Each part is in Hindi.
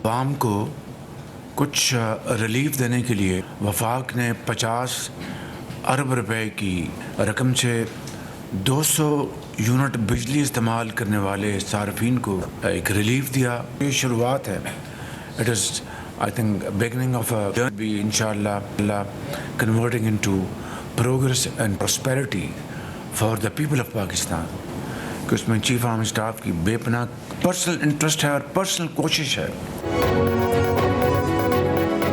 आवाम को कुछ रिलीफ देने के लिए वफाक ने 50 अरब रुपए की रकम से 200 यूनिट बिजली इस्तेमाल करने वाले सार्फिन को एक रिलीफ दिया। ये शुरुआत है। It is I think beginning of a बी इंशाअल्लाह converting into progress and prosperity for the people of Pakistan. कि उसमें चीफ आर्मी स्टाफ की बेपनाह पर्सनल इंटरेस्ट है और पर्सनल कोशिश है।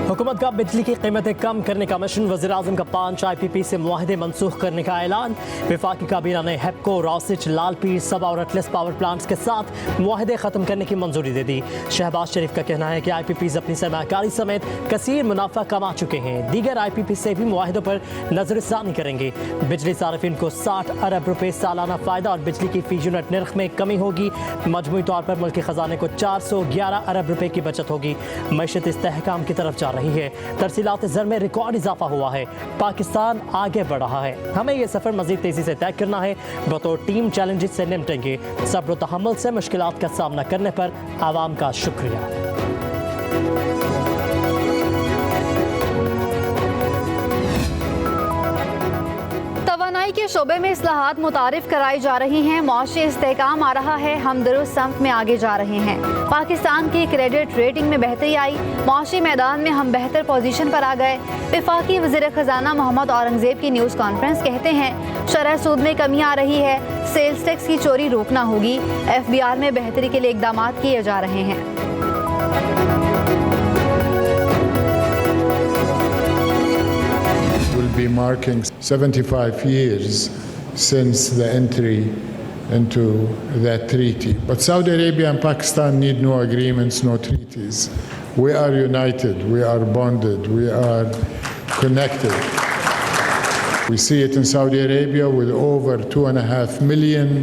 हुकूमत का बिजली की कीमतें कम करने का मिशन। वज़ीर-ए-आज़म का 5 IPP से मुआहदे मनसूख करने का ऐलान। वफाकी काबीना ने हेप्को, रॉसिच, लालपीर, सबा और अटलस पावर प्लांट्स के साथ मुआहदे ख़त्म करने की मंजूरी दे दी। शहबाज शरीफ का कहना है कि IPPs अपनी सरमाकारी समेत कसीर मुनाफा कमा चुके हैं। दीगर IPP से भी मुआहदों पर नजरसानी करेंगे। बिजली सार्फिन को 60 अरब रुपये सालाना फ़ायदा और बिजली की फी यूनिट नर्ख में कमी होगी। मजमूई तौर पर मुल्की ख़जाने को 411 अरब रुपये की बचत होगी। मईशत इस्तेहकाम की तरफ जा रही है। तरसीलात ज़र में रिकॉर्ड इजाफा हुआ है। पाकिस्तान आगे बढ़ रहा है। हमें यह सफ़र मज़ीद तेज़ी से तय करना है। बतौर टीम चैलेंजेस से निपटेंगे। सब्र व तहम्मुल से मुश्किलात का सामना करने पर आवाम का शुक्रिया। तवानाई के शोबे में इस्लाहात मुतारिफ कराई जा रही हैं। मुआशी इस्तेहकाम आ रहा है। हम दुरुस्त समत में आगे जा रहे हैं। पाकिस्तान की क्रेडिट रेटिंग में बेहतरी आई। मुआशी मैदान में हम बेहतर पोजीशन पर आ गए। वफाकी वज़ीर ख़जाना मोहम्मद औरंगज़ेब की न्यूज़ कॉन्फ्रेंस कहते हैं शरह सूद में कमी आ रही है। सेल्स टैक्स की चोरी रोकना होगी। FBR में बेहतरी के लिए इक़दाम किए जा रहे हैं। Be marking 75 years since the entry into that treaty. But Saudi Arabia and Pakistan need no agreements, no treaties. We are united, we are bonded, we are connected. We see it in Saudi Arabia with over 2.5 million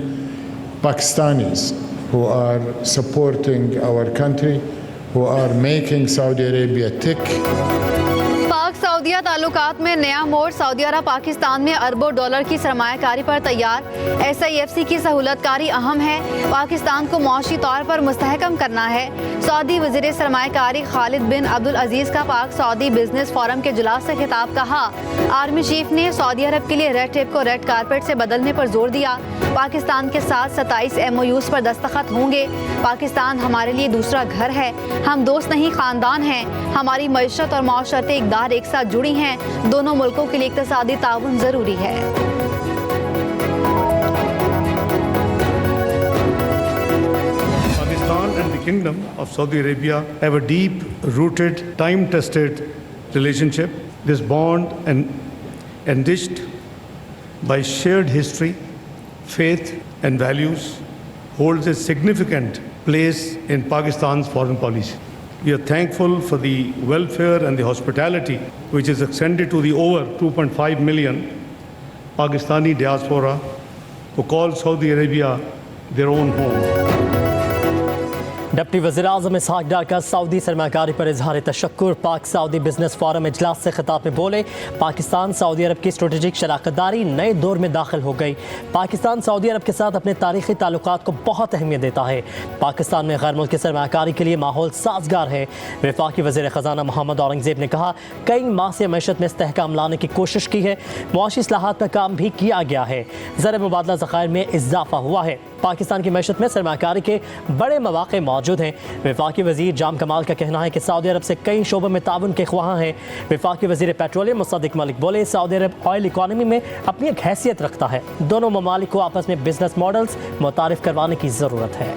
Pakistanis who are supporting our country, who are making Saudi Arabia tick. सऊदीया ताल्लुकात में नया मोड़। सऊदी अरब पाकिस्तान में अरबों डॉलर की सरमायाकारी पर तैयार। SIFC की सहूलतकारी अहम है। पाकिस्तान को मुआशी तौर पर मुस्तहकम करना है। सऊदी वज़ीर सरमायाकारी खालिद बिन अब्दुल अजीज़ का पाक सऊदी बिजनेस फोरम के इजलास से खिताब। कहा आर्मी चीफ ने सऊदी अरब के लिए रेड टेप को रेड कारपेट से बदलने पर जोर दिया। पाकिस्तान के साथ 27 MOUs पर दस्तखत होंगे। पाकिस्तान हमारे लिए दूसरा घर है। हम दोस्त नहीं खानदान हैं। हमारी मईशत और माशरती इक़दार एक साथ जुड़ी हैं। दोनों मुल्कों के लिए इक़्तिसादी ताउन ज़रूरी है। Pakistan and the Kingdom of Saudi Arabia have a deep-rooted, time-tested relationship. This bond enriched by shared history, faith and values holds a significant place in Pakistan's foreign policy. We are thankful for the welfare and the hospitality which is extended to the over 2.5 million Pakistani diaspora who call Saudi Arabia their own home. Deputy वज़ीर-ए-आज़म इसहाक़ डार का सऊदी सरमाकारी पर इजहार तशक्कुर। पाक सऊदी बिजनेस फोरम इजलास से खिताब में बोले पाकिस्तान सऊदी अरब की स्ट्रेटेजिक शराकतदारी नए दौर में दाखिल हो गई। पाकिस्तान सऊदी अरब के साथ अपने तारीखी ताल्लुकात को बहुत अहमियत देता है। पाकिस्तान में गैर मुल्की सरमाकारी के लिए माहौल साजगार है। वफाकी वज़ीर ख़जाना मोहम्मद औरंगज़ेब ने कहा कई माह से मईशत में इस्तेहकाम लाने की कोशिश की है। मुआशी इस्लाहात पर काम भी किया गया है। ज़र मुबादला ज़खायर में इजाफा हुआ है। पाकिस्तान की मईशत में सरमाकारी के बड़े मौक़े मौजूद हैं। वफाकी वज़ीर जाम कमाल का कहना है कि सऊदी अरब से कई शोबों में ताउन के ख्वाह हैं। वफाकी वज़ीर पेट्रोलियम मुसद्दिक मलिक बोले सऊदी अरब ऑयल इकॉनमी में अपनी एक हैसियत रखता है। दोनों ममालिक को आपस में बिजनेस मॉडल्स मुतारिफ करवाने की ज़रूरत है।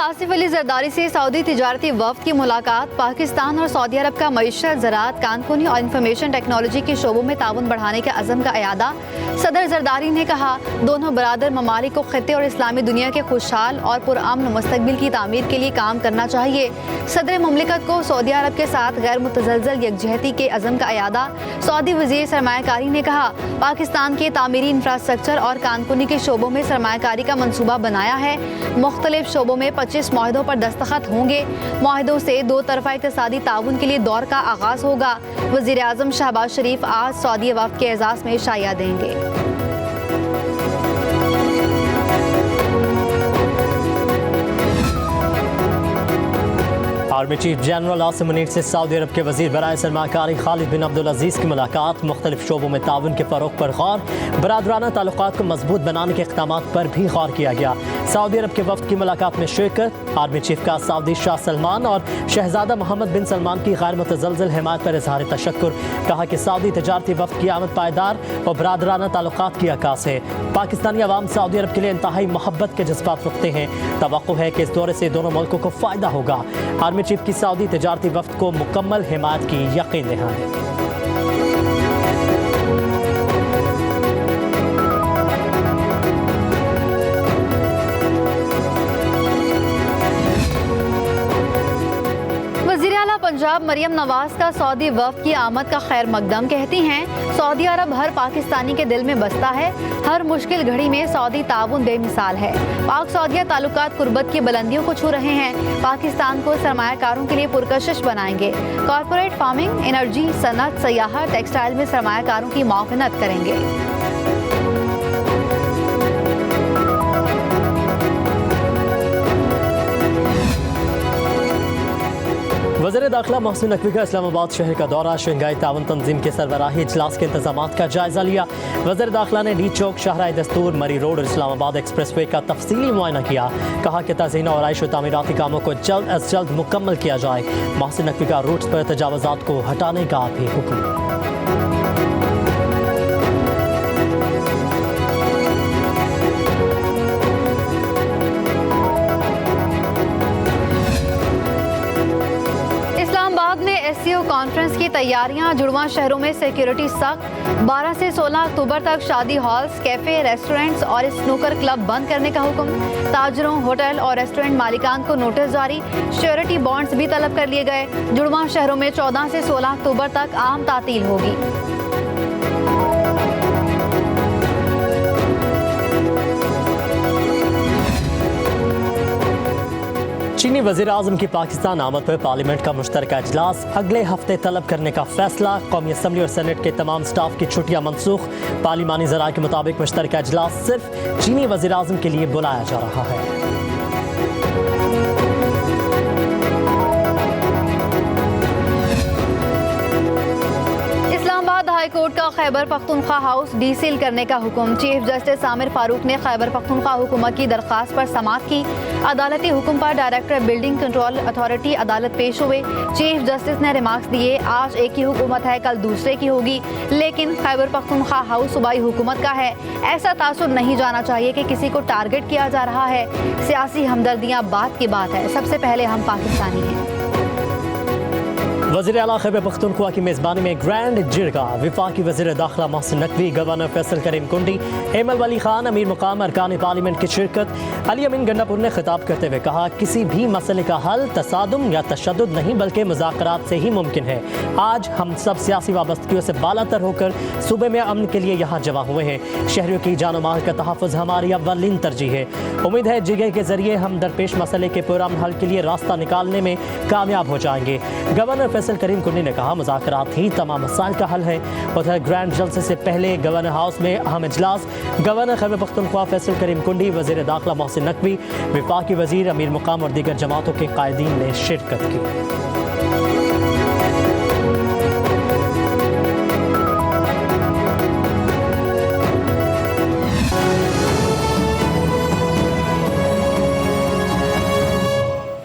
आसिफ अली जरदारी से सऊदी तिजारती वफ़द की मुलाकात। पाकिस्तान और सऊदी अरब का मईशत, ज़राअत, कानूनी और इंफॉर्मेशन टेक्नोलॉजी के शोबों में ताउन बढ़ाने के अज़म का अयादा। सदर जरदारी ने कहा दोनों बरादर ममालिक को खित्ते और इस्लामी दुनिया के खुशहाल और पुरअमन मुस्तक़बिल की तामीर के लिए काम करना चाहिए। सदर मुमलिकत को सऊदी अरब के साथ गैर मुतज़लज़ल यकजहती के अज़म का अयादा। सऊदी वज़ीर सरमायाकारी ने कहा पाकिस्तान के तामीरी इंफ्रास्ट्रक्चर और कानूनी के शोबों में सरमायाकारी का मनसूबा बनाया है। मुख्तलिफ शोबों में 25 माहिदों पर दस्तखत होंगे। माहिदों से दो तरफा इक़्तिसादी ताउन के लिए दौर का आगाज़ होगा। वज़ीर आज़म शहबाज शरीफ आज सऊदी वफ़द के एजाज़ में शाया देंगे। Army chief general Asim Munir से सऊदी अरब के वज़ीर बराए सरमाकारी खालिद बिन अब्दुल अजीज़ की मुलाकात। मुख्तलिफ शोबों में ताउन के फ़रोग़ पर गौर। बरादराना ताल्लुकात को मजबूत बनाने के इक़दामात पर भी गौर किया गया। सऊदी अरब के वफ़द की मुलाकात में शिरकत। आर्मी चीफ का सऊदी शाह सलमान और शहजादा मोहम्मद बिन सलमान की गैर मुतज़लज़ल हिमायत पर इज़हार तशक्कुर। कहा कि सऊदी तजारती वफ़द की आमद पायदार और बरादराना ताल्लुकात की अक्कास है। पाकिस्तानी अवाम सऊदी अरब के लिए इंतहाई मोहब्बत के जज्बात रखते हैं। तवक्को है कि इस दौरे से दोनों मुल्कों को फ़ायदा होगा। आर्मी चीफ की सऊदी तजारती वफ़द को मुकम्मल हिमायत की यकीन दहानी। पंजाब मरियम नवाज का सऊदी वफ़द की आमद का खैर मकदम। कहती हैं सऊदी अरब हर पाकिस्तानी के दिल में बसता है। हर मुश्किल घड़ी में सऊदी ताउन बेमिसाल है। पाक सऊदिया ताल्लुकात कुर्बत की बुलंदियों को छू रहे हैं। पाकिस्तान को सरमायाकारों के लिए पुरकशिश बनाएंगे। कॉरपोरेट फार्मिंग, एनर्जी, सनत, सयाहत, टेक्सटाइल में सरमायाकारों की मुआवनत करेंगे। वज़ीर दाखिला मोहसिन नकवी का इस्लामाबाद शहर का दौरा। शंघाई ताउन तंजीम के सरबराही इजलास के इंतजामात का जायजा लिया। वज़ीर दाखिला ने डी चौक, शाहराह दस्तूर, मरी रोड और इस्लामाबाद एक्सप्रेस वे का तफसीली मुआयना किया। कहा कि तज़ीन और आइश व तामीराती कामों को जल्द अज जल्द मुकम्मल किया जाए। मोहसिन नकवी का रूट्स पर तजावुज़ात को हटाने का भी हुक्म। SCO कॉन्फ्रेंस की तैयारियां। जुड़वा शहरों में सिक्योरिटी सख्त। 12 से 16 अक्टूबर तक शादी हॉल्स, कैफे, रेस्टोरेंट्स और स्नूकर क्लब बंद करने का हुक्म। ताजरों, होटल और रेस्टोरेंट मालिकान को नोटिस जारी। श्योरिटी बॉन्ड्स भी तलब कर लिए गए। जुड़वा शहरों में 14 से 16 अक्टूबर तक आम तातील होगी। चीनी वज़ीर आज़म की पाकिस्तान आमद पर पार्लियामेंट का मुश्तरका इजलास अगले हफ्ते तलब करने का फैसला। कौमी असम्बली और सेनेट के तमाम स्टाफ की छुट्टियां मनसूख। पार्लिमानी ज़राए के मुताबिक मुश्तरका इजलास सिर्फ चीनी वज़ीर आज़म के लिए बुलाया जा रहा है। हाई कोर्ट का खैबर पख्तूनख्वा हाउस डीसील करने का हुक्म। चीफ जस्टिस आमिर फारूक ने खैबर पख्तूनख्वा हुकूमत की दरख्वास्त पर समाअत की। अदालती हुक्म पर डायरेक्टर बिल्डिंग कंट्रोल अथॉरिटी अदालत पेश हुए। चीफ जस्टिस ने रिमार्क्स दिए, आज एक की हुकूमत है, कल दूसरे की होगी, लेकिन खैबर पख्तूनख्वा हाउस सूबाई हुकूमत का है। ऐसा तासुर नहीं जाना चाहिए कि किसी को टारगेट किया जा रहा है। सियासी हमदर्दियाँ बात की बात है, सबसे पहले हम पाकिस्तानी हैं। वज़ीर आला खैबर पख्तूनख्वा की मेज़बानी में ग्रैंड जिरगा। वफाकी वज़ीर दाखिला मोहसिन नकवी, गवर्नर फैसल करीम कुंडी, एमल वली खान, अमीर मुकाम अरकान पार्लियामेंट की शिरकत। अली अमीन गंडापुर ने खिताब करते हुए कहा, किसी भी मसले का हल तसादुम या तशद्दुद नहीं बल्कि मुज़ाकरात से ही मुमकिन है। आज हम सब सियासी वाबस्तगियों से बालातर होकर सूबे में अमन के लिए यहाँ जमा हुए हैं। शहरियों की जान और माल का तहफ़्फ़ुज़ हमारी अव्वलीन तरजीह है। उम्मीद है जिरगे के जरिए हम दरपेश मसले के पुरअमन हल के लिए रास्ता निकालने में कामयाब हो जाएंगे। गवर्नर फैसल करीम कुंडी ने कहा, मुज़ाकरात ही तमाम मसाइल का हल है। उधर ग्रैंड जलसे से पहले गवर्नर हाउस में अहम इजलास। गवर्नर खैबर पख्तूनख्वा फैसल करीम कुंडी, वज़ीर दाखिला मोहसिन नकवी, वफाकी वज़ीर, अमीर मुकाम और दीगर जमातों के कायदीन ने शिरकत की।